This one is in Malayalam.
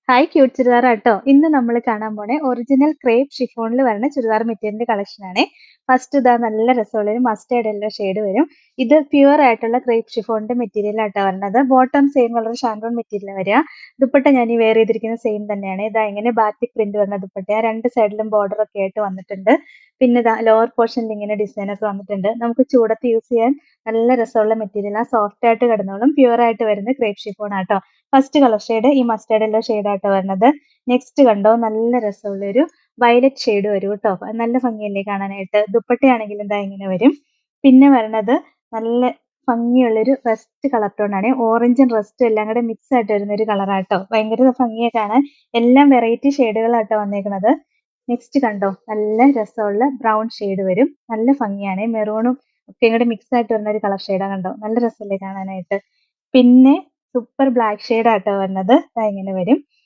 Hi cute ചുരിദാറാട്ടോ. ഇന്ന് നമ്മൾ കാണാൻ പോണേ ഒറിജിനൽ ക്രേപ്പ് ഷിഫോണിൽ വരുന്ന ചുരിദാർ മെറ്റീരിയലിന്റെ കളക്ഷൻ ആണേ. ഫസ്റ്റ് ഇതാ നല്ല രസമുള്ള ഒരു മസ്റ്റേർഡ് യെല്ലോ ഷെയ്ഡ് വരും. ഇത് പ്യുവർ ആയിട്ടുള്ള ക്രേപ്പ് ഷിഫോണിന്റെ മെറ്റീരിയൽ ആട്ടോ വരുന്നത്. ബോട്ടം സെയിം കളർ ഷാൻഡോൺ മെറ്റീരിയൽ വരിക. ദുപ്പട്ട ഞാൻ ഈ വെയർ ചെയ്തിരിക്കുന്ന സെയിം തന്നെയാണ്. ഇതാ ഇങ്ങനെ ബാറ്റിക് പ്രിന്റ് വന്ന ദുപ്പട്ട രണ്ട് സൈഡിലും ബോർഡർ ഒക്കെ ആയിട്ട് വന്നിട്ടുണ്ട്. പിന്നെ ഇതാ ലോവർ പോർഷനിൽ ഇങ്ങനെ ഡിസൈൻ ഒക്കെ വന്നിട്ടുണ്ട്. നമുക്ക് ചൂടത്ത് യൂസ് ചെയ്യാൻ നല്ല രസമുള്ള മെറ്റീരിയൽ ആ സോഫ്റ്റ് ആയിട്ട് കിടന്നോളും. പ്യുവർ ആയിട്ട് വരുന്ന ക്രേപ്പ് ഷിഫോൺ ആട്ടോ. ഫസ്റ്റ് കളർ ഷെയ്ഡ് ഈ മസ്റ്റേർഡ് യെല്ലോ ഷെയ്ഡാട്ടോ വരുന്നത്. നെക്സ്റ്റ് കണ്ടോ നല്ല രസമുള്ളൊരു വയലറ്റ് ഷെയ്ഡ് വരും കേട്ടോ. നല്ല ഭംഗിയല്ലേ കാണാനായിട്ട്. ദുപ്പട്ടയാണെങ്കിൽ എന്താ ഇങ്ങനെ വരും. പിന്നെ വരണത് നല്ല ഭംഗിയുള്ളൊരു റസ്റ്റ് കളർ ടോൺ ആണ്. ഓറഞ്ചും റസ്റ്റും എല്ലാം കൂടെ മിക്സ് ആയിട്ട് വരുന്ന ഒരു കളറാട്ടോ. ഭയങ്കര ഭംഗിയാ കാണാൻ. എല്ലാം വെറൈറ്റി ഷെയ്ഡുകളാട്ടോ വന്നേക്കുന്നത്. നെക്സ്റ്റ് കണ്ടോ നല്ല രസമുള്ള ബ്രൗൺ ഷെയ്ഡ് വരും. നല്ല ഭംഗിയാണ്. മെറൂണും ഒക്കെ കൂടെ മിക്സ് ആയിട്ട് വരുന്ന ഒരു കളർ ഷെയ്ഡാ കണ്ടോ. നല്ല രസമല്ലേ കാണാനായിട്ട്. പിന്നെ സൂപ്പർ ബ്ലാക്ക് ഷെയ്ഡ് ആട്ടോ വരുന്നത്. ദാ ഇങ്ങനെ വരും.